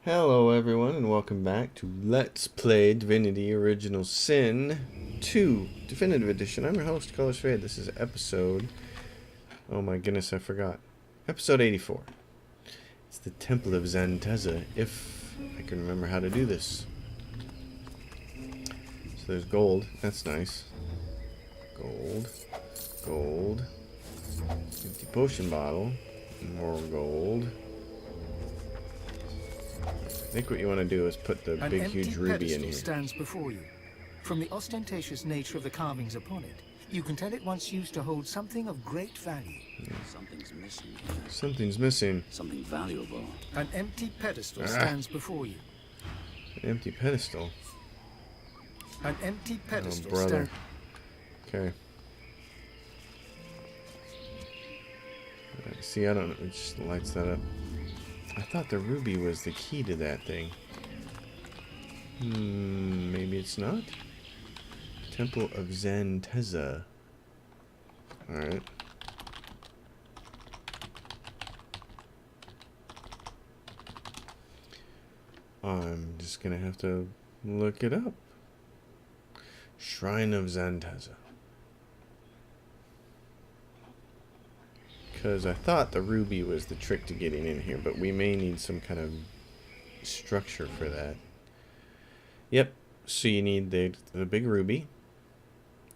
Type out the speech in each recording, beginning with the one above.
Hello everyone and welcome back to Let's Play Divinity Original Sin 2 Definitive Edition. I'm your host, Colors Fade. This is episode... oh my goodness, I forgot. Episode 84. It's the Temple of Xantezza, if I can remember how to do this. So there's gold. That's nice. Gold. Gold. Empty potion bottle. More gold. I think what you want to do is put the big, huge ruby in here. Stands before you. From the ostentatious nature of the carvings upon it, you can tell it once used to hold something of great value. Something's missing. Something's missing. Something valuable. An empty pedestal stands before you. An empty pedestal? An empty pedestal oh, brother. Okay. See, I don't know. It just lights that up. I thought the ruby was the key to that thing. Maybe it's not? Temple of Xantezza. Alright. I'm just gonna have to look it up. Shrine of Xantezza. Because I thought the ruby was the trick to getting in here, but we may need some kind of structure for that. Yep, so you need the big ruby.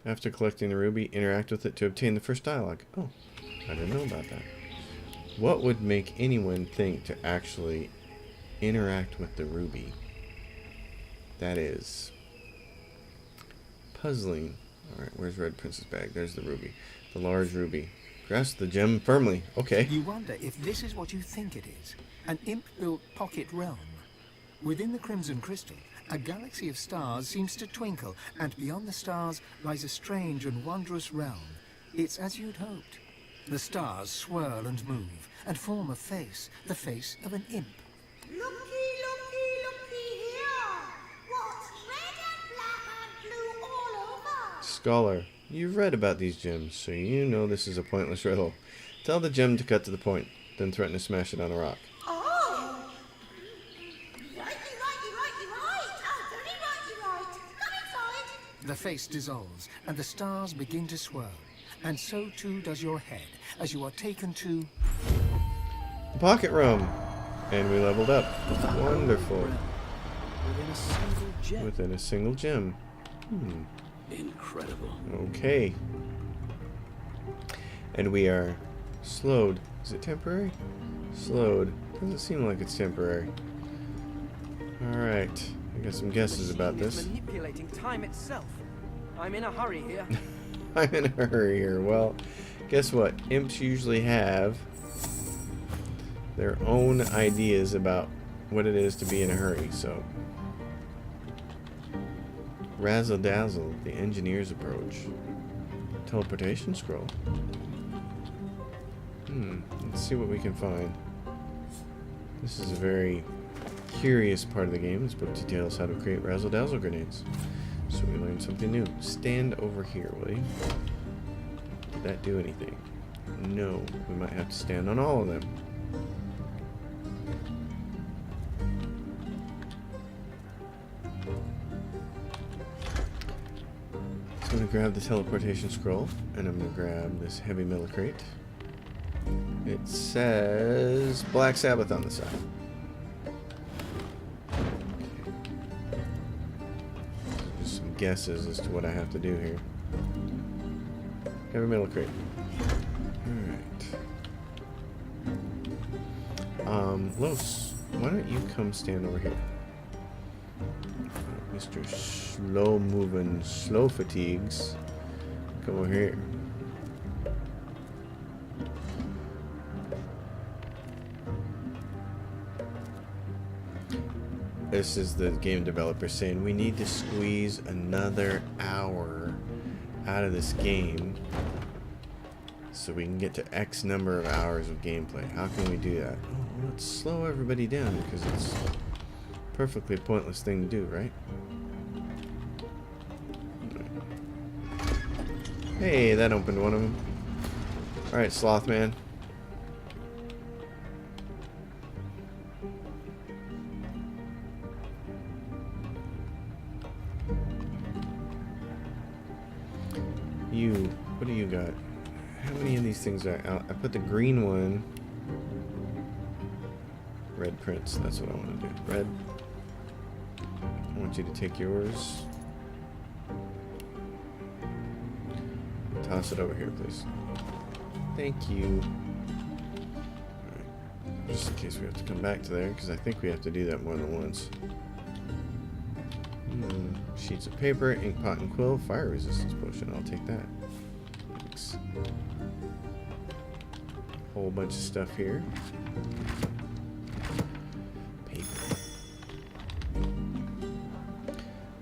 After collecting the ruby, interact with it to obtain the first dialogue. Oh, I didn't know about that. What would make anyone think to actually interact with the ruby? That is puzzling. Alright, where's Red Prince's bag? There's the ruby. The large ruby. Grasp the gem firmly. Okay. You wonder if this is what you think it is. An imp-built pocket realm. Within the crimson crystal, a galaxy of stars seems to twinkle, and beyond the stars lies a strange and wondrous realm. It's as you'd hoped. The stars swirl and move, and form a face, the face of an imp. Looky, looky, looky here! What's red and black and blue all over? Scholar, you've read about these gems, so you know this is a pointless riddle. Tell the gem to cut to the point, then threaten to smash it on a rock. Oh! Righty. Oh, very righty. Come inside. The face dissolves, and the stars begin to swirl. And so too does your head, as you are taken to... The pocket realm! And we leveled up. Wonderful. Within a single gem. Within a single gem. Incredible. Okay. And we are slowed. Is it temporary? Slowed. Doesn't seem like it's temporary. Alright. I got some guesses about this. Manipulating time itself. I'm in a hurry here. I'm in a hurry here. Well, guess what? Imps usually have their own ideas about what it is to be in a hurry, so... Razzle dazzle, the engineer's approach. Teleportation scroll. Let's see what we can find. This is a very curious part of the game. This book details how to create razzle dazzle grenades. So we learned something new. Stand over here, will you? Did that do anything? No. We might have to stand on all of them. I'm going to grab the teleportation scroll, and I'm going to grab this heavy metal crate. It says Black Sabbath on the side. Okay. Just some guesses as to what I have to do here. Heavy metal crate. Alright. Los, why don't you come stand over here? Mr. Slow moving, slow fatigues. Come over here. This is the game developer saying we need to squeeze another hour out of this game so we can get to X number of hours of gameplay. How can we do that? Oh, well, let's slow everybody down because it's a perfectly pointless thing to do, right? Hey, that opened one of them. Alright, Slothman. you? What do you got? How many of these things are out? I put the green one. Red prints. That's what I want to do. Red. I want you to take yours. Toss it over here, please. Thank you. Alright. Just in case we have to come back to there, because I think we have to do that more than once. Sheets of paper, ink pot and quill, fire resistance potion. I'll take that. Thanks. Whole bunch of stuff here. Paper.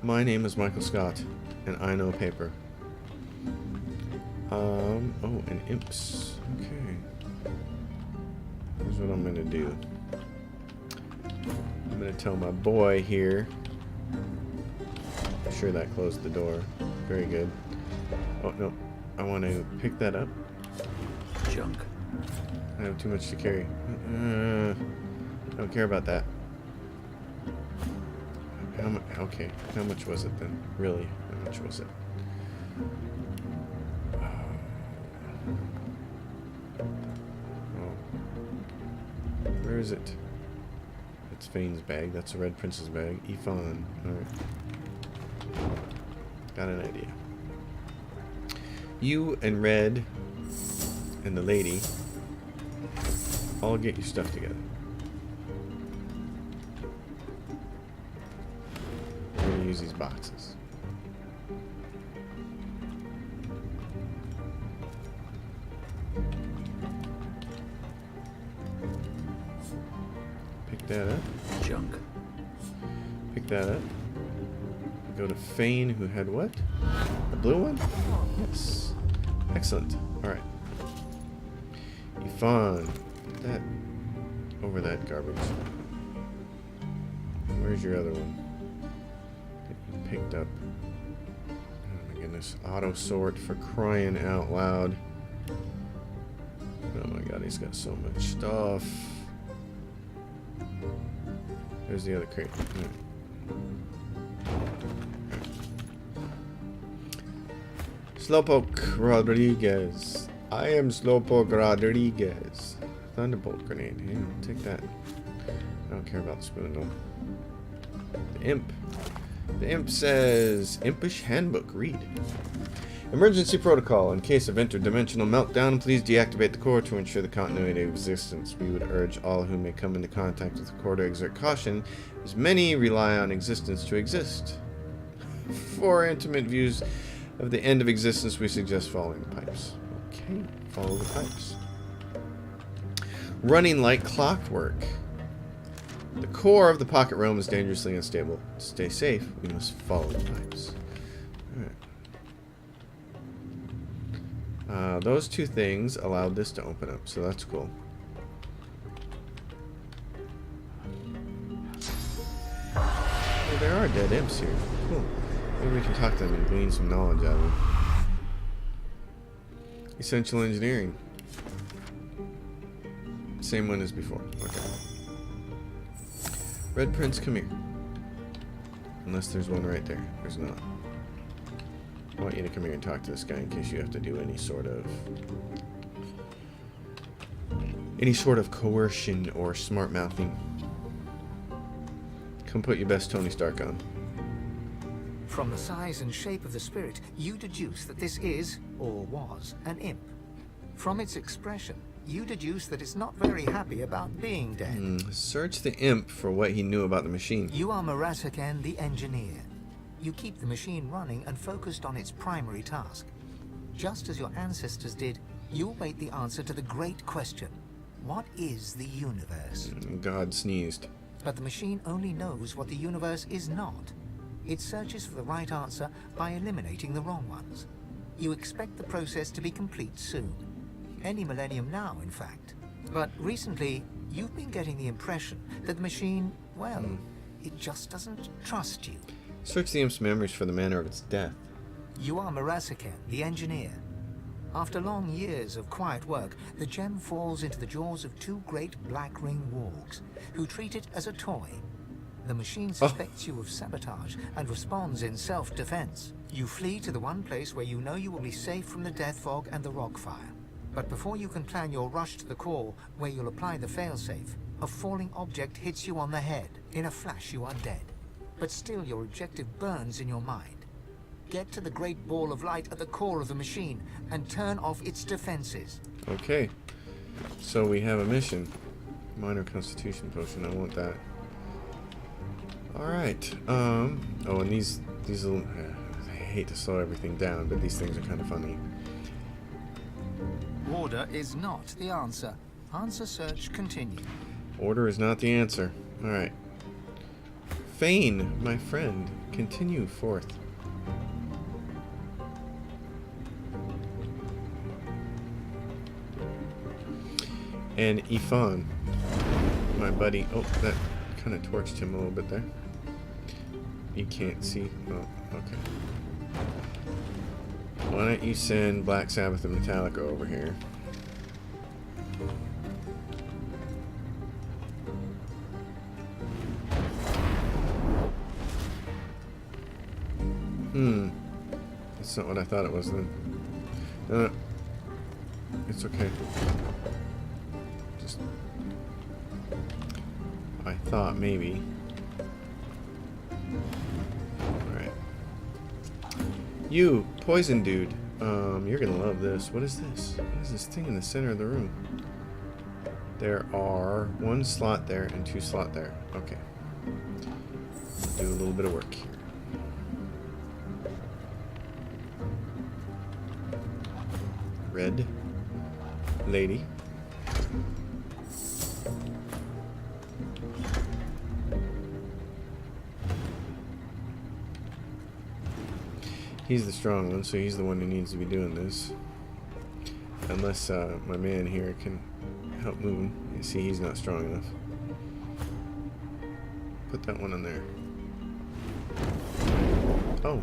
My name is Michael Scott, and I know paper. Oh, and imps. Okay. Here's what I'm gonna do. I'm gonna tell my boy here. I'm sure that closed the door. Very good. Oh, no. I want to pick that up. Junk. I have too much to carry. I don't care about that. Okay. How much was it then? Really? How much was it? Where is it? It's Fane's bag. That's a Red Prince's bag. Ifan. Alright. Got an idea. You and Red and the lady all get your stuff together. We're going to use these boxes. Pick that up. Junk. Pick that up. Go to Fane, who had what? The blue one? Yes. Excellent. Alright. Yvonne. Put that over that garbage. Where's your other one? That you picked up. Oh my goodness. Auto sort, for crying out loud. Oh my god, he's got so much stuff. There's the other crate. Right. Slowpoke Rodriguez. I am Slowpoke Rodriguez. Thunderbolt grenade. Hey, I'll take that. I don't care about the spoon though. The imp. The imp says, Impish Handbook. Read. Emergency protocol. In case of interdimensional meltdown, please deactivate the core to ensure the continuity of existence. We would urge all who may come into contact with the core to exert caution, as many rely on existence to exist. For intimate views of the end of existence, we suggest following the pipes. Okay, follow the pipes. Running like clockwork. The core of the pocket realm is dangerously unstable. To stay safe, we must follow the pipes. Alright. Those two things allowed this to open up, so that's cool. Oh, there are dead imps here. Cool. Maybe we can talk to them and glean some knowledge out of them. Essential engineering. Same one as before. Okay. Red Prince, come here. Unless there's one right there. There's not. I want you to come here and talk to this guy in case you have to do any sort of coercion or smart mouthing. Come put your best Tony Stark on. From the size and shape of the spirit, you deduce that this is, or was, an imp. From its expression, you deduce that it's not very happy about being dead. Search the imp for what he knew about the machine. You are Marasaken, the engineer. You keep the machine running and focused on its primary task. Just as your ancestors did, you await the answer to the great question. What is the universe? God sneezed. But the machine only knows what the universe is not. It searches for the right answer by eliminating the wrong ones. You expect the process to be complete soon. Any millennium now, in fact. But recently, you've been getting the impression that the machine, well, it just doesn't trust you. Search the imp's memories for the manner of its death. You are Marasaken, the engineer. After long years of quiet work, the gem falls into the jaws of two great black ring wargs, who treat it as a toy. The machine suspects you of sabotage and responds in self-defense. You flee to the one place where you know you will be safe from the death fog and the rock fire. But before you can plan your rush to the core, where you'll apply the failsafe, a falling object hits you on the head. In a flash, you are dead. But still, your objective burns in your mind. Get to the great ball of light at the core of the machine and turn off its defenses. Okay. So we have a mission. Minor constitution potion. I want that. Alright. Oh, and these little... I hate to slow everything down, but these things are kind of funny. Order is not the answer. Answer search continue. Order is not the answer. Alright. Fane, my friend. Continue forth. And Ifan, my buddy. Oh, that kind of torched him a little bit there. You can't see. Oh, okay. Why don't you send Black Sabbath and Metallica over here? That's not what I thought it was then. No, it's okay. Just... I thought maybe. Alright. You, poison dude. You're gonna love this. What is this? What is this thing in the center of the room? There are 1 slot there and 2 slot there. Okay. Do a little bit of work here. Red lady. He's the strong one, so he's the one who needs to be doing this. Unless my man here can help move him. You see, he's not strong enough. Put that one in there. Oh.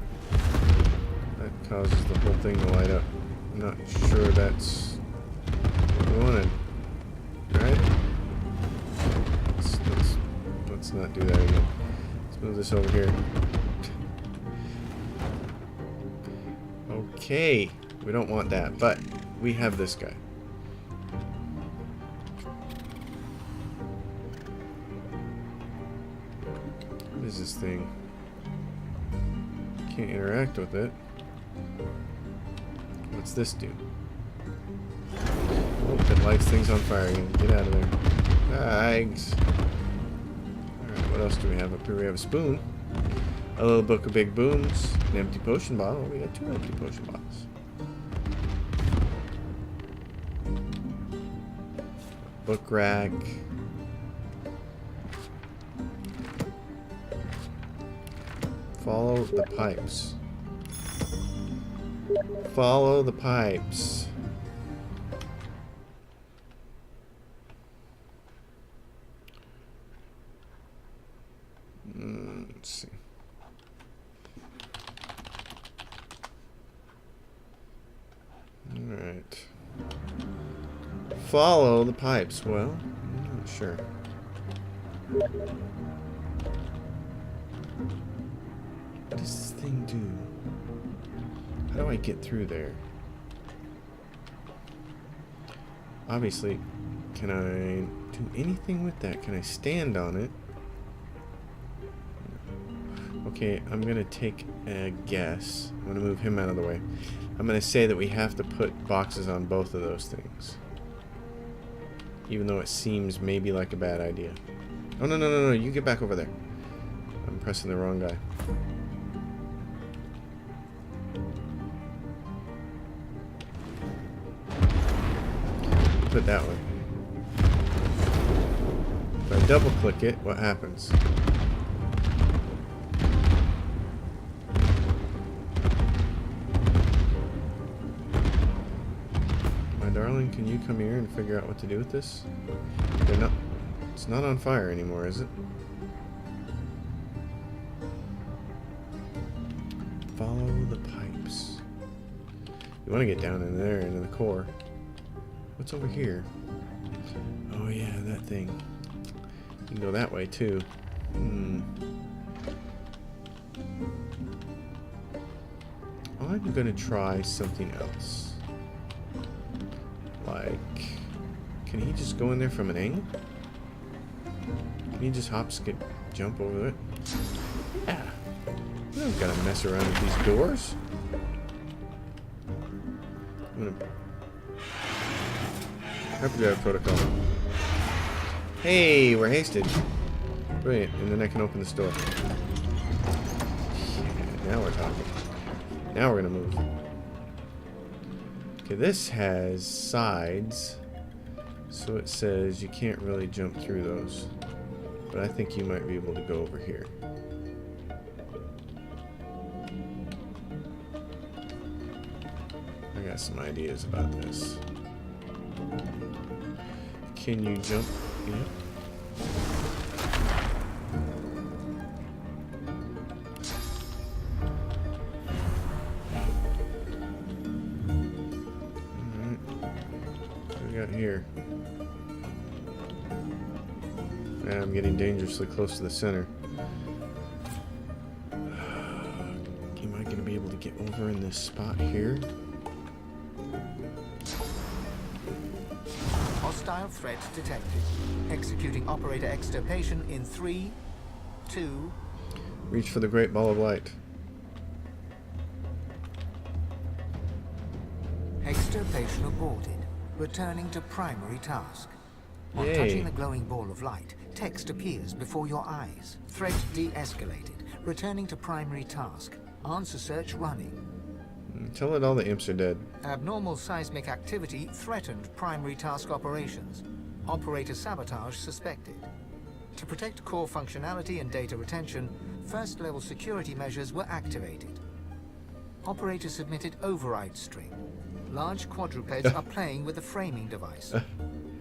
That causes the whole thing to light up. I'm not sure that's what we wanted. Right? Let's not do that again. Let's move this over here. Okay. We don't want that, but we have this guy. What is this thing? Can't interact with it. What's this do? Oh, it lights things on fire again. Get out of there. Bags. Alright, what else do we have up here? We have a spoon. A little book of big booms. An empty potion bottle. We got 2 empty potion bottles. Book rack. Follow the pipes. Follow the pipes. Let's see. Alright. Follow the pipes. Well, I'm not sure. What does this thing do? How do I get through there? Obviously, can I do anything with that? Can I stand on it? Okay, I'm gonna take a guess. I'm gonna move him out of the way. I'm gonna say that we have to put boxes on both of those things. Even though it seems maybe like a bad idea. Oh, no, no, no, no, you get back over there. I'm pressing the wrong guy. Put that one. If I double click it, what happens? My darling, can you come here and figure out what to do with this? They're not. It's not on fire anymore, is it? Follow the pipes. You want to get down in there, into the core. What's over here? Oh yeah, that thing. You can go that way too. I'm gonna try something else. Like, can he just go in there from an angle? Can he just hop, skip, jump over it? Yeah. We don't gotta mess around with these doors. I'm gonna... Hyperdrive protocol. Hey, we're hasted. Brilliant. And then I can open this door. Yeah, now we're talking. Now we're gonna move. Okay, this has sides. So it says you can't really jump through those. But I think you might be able to go over here. I got some ideas about this. Can you jump? Yeah. Alright. What do we got here? I'm getting dangerously close to the center. Am I going to be able to get over in this spot here? Hostile threat detected. Executing operator extirpation in 3, 2... Reach for the great ball of light. Extirpation aborted. Returning to primary task. On Yay. touching the glowing ball of light, text appears before your eyes. Threat de-escalated. Returning to primary task. Answer search running. Tell it all the imps are dead. Abnormal seismic activity threatened primary task operations. Operator sabotage suspected. To protect core functionality and data retention, first-level security measures were activated. Operator submitted override string. Large quadrupeds are playing with the framing device.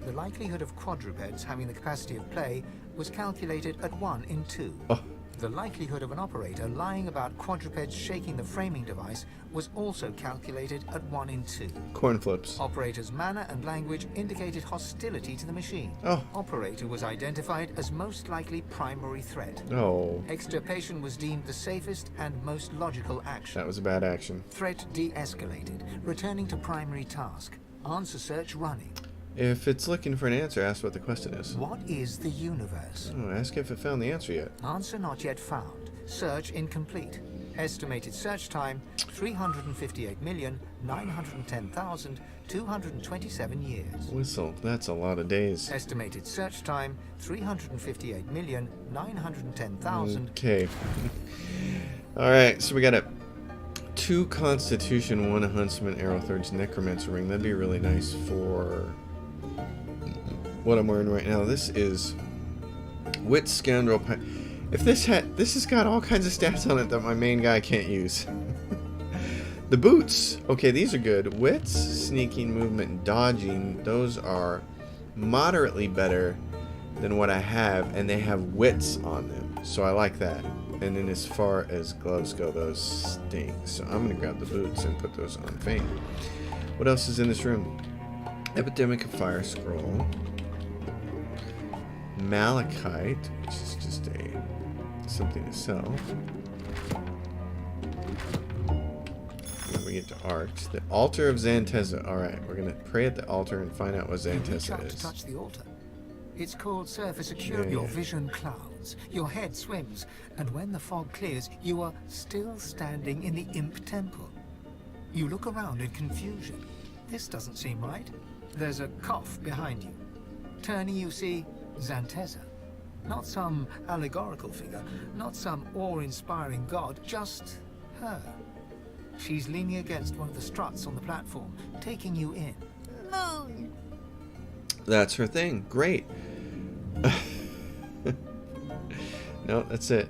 The likelihood of quadrupeds having the capacity of play was calculated at 1 in 2. Oh. The likelihood of an operator lying about quadrupeds shaking the framing device was also calculated at 1 in 2. Corn flips. Operator's manner and language indicated hostility to the machine. Oh. Operator was identified as most likely primary threat. Oh. Extirpation was deemed the safest and most logical action. That was a bad action. Threat de-escalated. Returning to primary task. Answer search running. If it's looking for an answer, ask what the question is. What is the universe? Oh, ask if it found the answer yet. Answer not yet found. Search incomplete. Estimated search time 358,910,227 years. Whistle. That's a lot of days. Estimated search time 358,910,000. Okay. Alright, so we got a 2 Constitution, 1 Huntsman, Arrow Thirds, Necromancer Ring. That'd be really nice for what I'm wearing right now. This is Wit Scoundrel. If this has got all kinds of stats on it that my main guy can't use. The boots. Okay, these are good. Wits, sneaking, movement, and dodging. Those are moderately better than what I have, and they have wits on them. So I like that. And then as far as gloves go, those stink. So I'm going to grab the boots and put those on Fane. What else is in this room? Epidemic of Fire Scroll. Malachite, which is just something to sell. When we get to art. The Altar of Xantezza. Alright, we're going to pray at the altar and find out what You reach Xantezza out to is. touch the altar. Its cold surface acute. Yeah. Your vision clouds. Your head swims. And when the fog clears, you are still standing in the imp temple. You look around in confusion. This doesn't seem right. There's a cough behind you. Turning, you see Xantezza. Not some allegorical figure, not some awe-inspiring god, just her. She's leaning against one of the struts on the platform, taking you in. Moon. That's her thing. Great. No, that's it.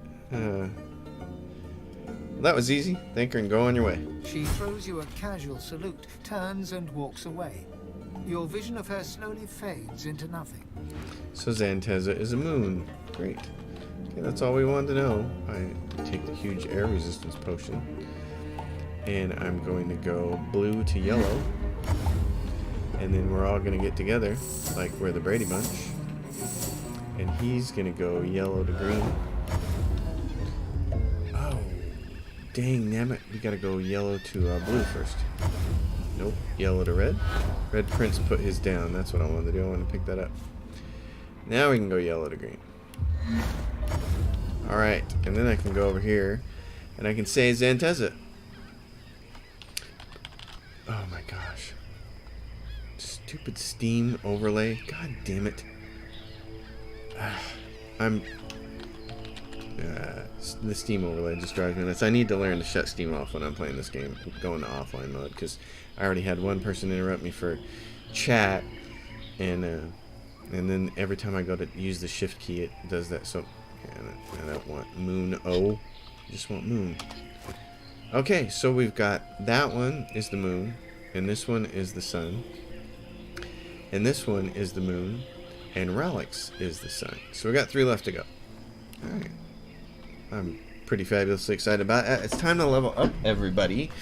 That was easy. Thank her and go on your way. She throws you a casual salute, turns and walks away. Your vision of her slowly fades into nothing. So Xantezza is a moon. Great. Okay, that's all we wanted to know. I take the huge air resistance potion. And I'm going to go blue to yellow. And then we're all going to get together, like we're the Brady Bunch. And he's going to go yellow to green. dang, damn it. We gotta go yellow to blue first. Nope, yellow to red. Red Prince put his down. That's what I wanted to do. I wanted to pick that up. Now we can go yellow to green. Alright, and then I can go over here and I can say Xantezza. Oh my gosh. Stupid Steam overlay. God damn it. The Steam overlay just drives me nuts. I need to learn to shut Steam off when I'm playing this game. Go into offline mode, because I already had one person interrupt me for chat, and then every time I go to use the shift key, it does that. So I don't want moon. I just want moon. Okay, so we've got that one is the moon, and this one is the sun, and this one is the moon, and Relics is the sun. So we got 3 left to go. Alright. I'm pretty fabulously excited about it. It's time to level up, everybody.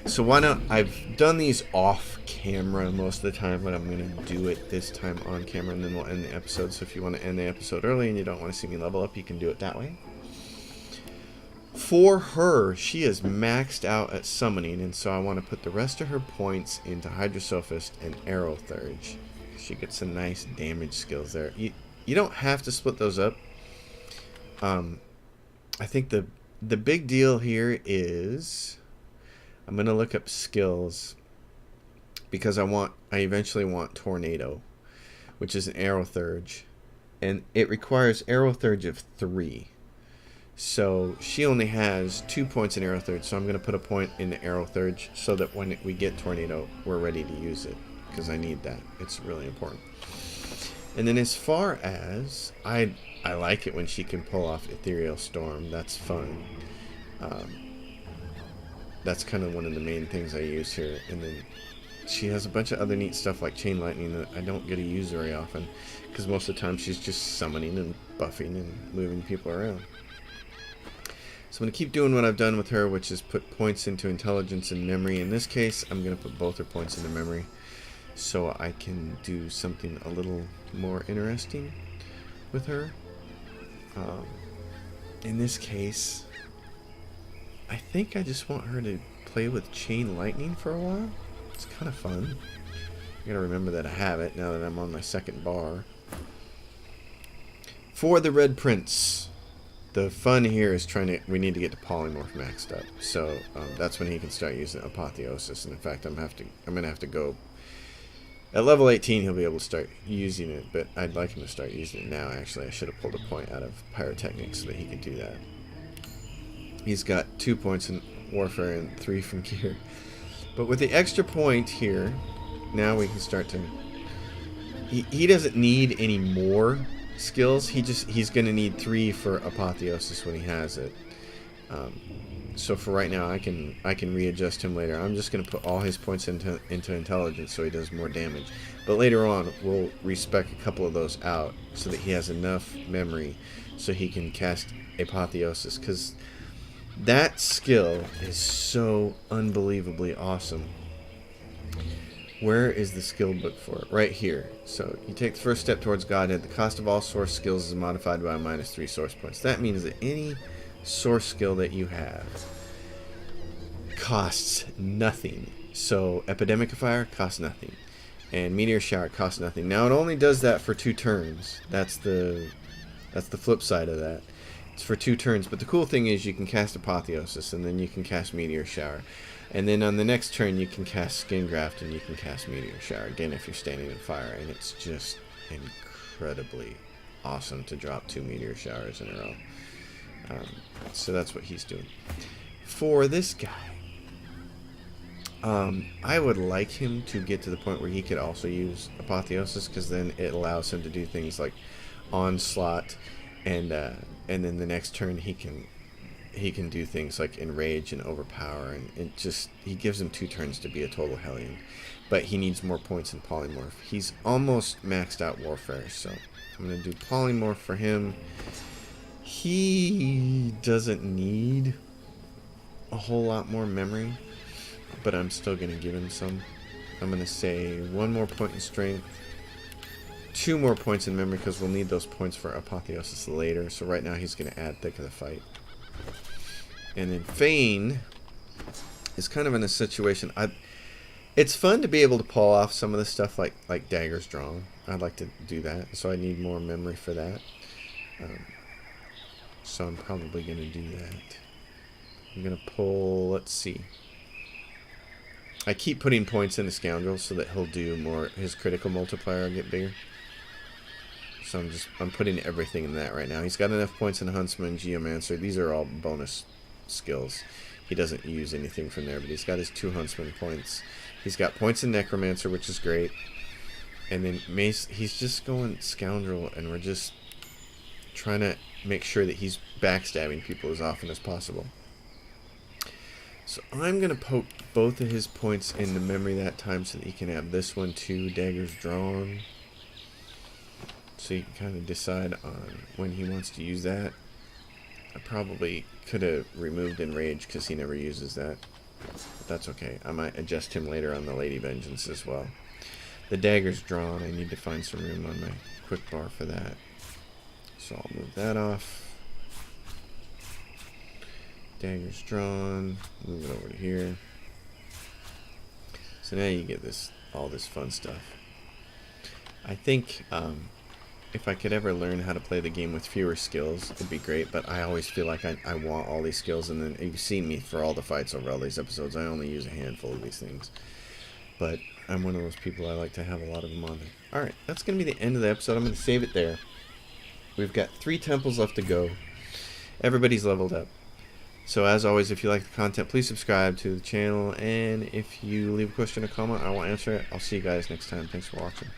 So why not? I've done these off camera most of the time, but I'm going to do it this time on camera, and then we'll end the episode. So if you want to end the episode early and you don't want to see me level up, you can do it that way. For her, she is maxed out at summoning, and so I want to put the rest of her points into Hydrosophist and Aerothurge. She gets some nice damage skills there. You don't have to split those up. I think the big deal here is I'm going to look up skills, because I eventually want Tornado, which is an Aerothurge, and it requires Aerothurge of 3. So she only has 2 points in Aerothurge, so I'm going to put a point in the Aerothurge so that when we get Tornado, we're ready to use it, because I need that. It's really important. And then as far as I like it when she can pull off Ethereal Storm. That's fun. That's kind of one of the main things I use here. And then she has a bunch of other neat stuff like Chain Lightning that I don't get to use very often, because most of the time she's just summoning and buffing and moving people around. So I'm going to keep doing what I've done with her, which is put points into Intelligence and Memory. In this case, I'm going to put both her points into Memory, so I can do something a little more interesting with her. In this case, I think I just want her to play with Chain Lightning for a while. It's kind of fun. I gotta remember that I have it now that I'm on my second bar. For the Red Prince, the fun here is we need to get the Polymorph maxed up. So that's when he can start using Apotheosis. And in fact, I'm gonna have to go. At level 18, he'll be able to start using it, but I'd like him to start using it now, actually. I should have pulled a point out of Pyrotechnics so that he could do that. He's got 2 points in Warfare and 3 from Gear. But with the extra point here, now we can start to... He doesn't need any more skills. He's going to need 3 for Apotheosis when he has it. So for right now, I can readjust him later. I'm just going to put all his points into Intelligence so he does more damage. But later on, we'll respec a couple of those out so that he has enough memory so he can cast Apotheosis. Because that skill is so unbelievably awesome. Where is the skill book for it? Right here. So you take the first step towards Godhead. The cost of all source skills is modified by -3 source points. That means that any source skill that you have costs nothing. So Epidemic Fire costs nothing, and Meteor Shower costs nothing. Now it only does that for 2 turns. That's the flip side of that. It's for 2 turns, but the cool thing is you can cast Apotheosis, and then you can cast Meteor Shower, and then on the next turn you can cast Skin Graft, and you can cast Meteor Shower again if you're standing in fire, and it's just incredibly awesome to drop 2 Meteor Showers in a row. So that's what he's doing. For this guy, I would like him to get to the point where he could also use Apotheosis, because then it allows him to do things like Onslaught, and then the next turn he can do things like Enrage and Overpower, and he gives him 2 turns to be a total Hellion. But he needs more points in Polymorph. He's almost maxed out Warfare, so I'm going to do Polymorph for him. He doesn't need a whole lot more memory, but I'm still going to give him some. I'm going to say 1 more point in Strength, 2 more points in Memory, because we'll need those points for Apotheosis later. So right now he's going to add Thick of the Fight. And then Fane is kind of in a situation. It's fun to be able to pull off some of the stuff like daggers drawn. I'd like to do that, so I need more memory for that. So I'm probably going to do that. I'm going to pull, let's see. I keep putting points into Scoundrel so that he'll do more, his critical multiplier will get bigger. So I'm putting everything in that right now. He's got enough points in Huntsman and Geomancer. These are all bonus skills. He doesn't use anything from there, but he's got his 2 Huntsman points. He's got points in Necromancer, which is great. And then Mace, he's just going Scoundrel, and we're just trying to make sure that he's backstabbing people as often as possible. So I'm going to poke both of his points into memory that time so that he can have this one too, daggers drawn. So you can kind of decide on when he wants to use that. I probably could have removed Enrage because he never uses that. But that's okay. I might adjust him later on the Lady Vengeance as well. The daggers drawn, I need to find some room on my quick bar for that. So I'll move that off. Daggers drawn, move it over to here. So now you get all this fun stuff. I think if I could ever learn how to play the game with fewer skills, it'd be great, but I always feel like I want all these skills, and then you've seen me for all the fights over all these episodes, I only use a handful of these things. But I'm one of those people, I like to have a lot of them on there. Alright, that's going to be the end of the episode. I'm going to save it there. We've got 3 temples left to go. Everybody's leveled up. So as always, if you like the content, please subscribe to the channel, and if you leave a question or comment, I will answer it. I'll see you guys next time. Thanks for watching.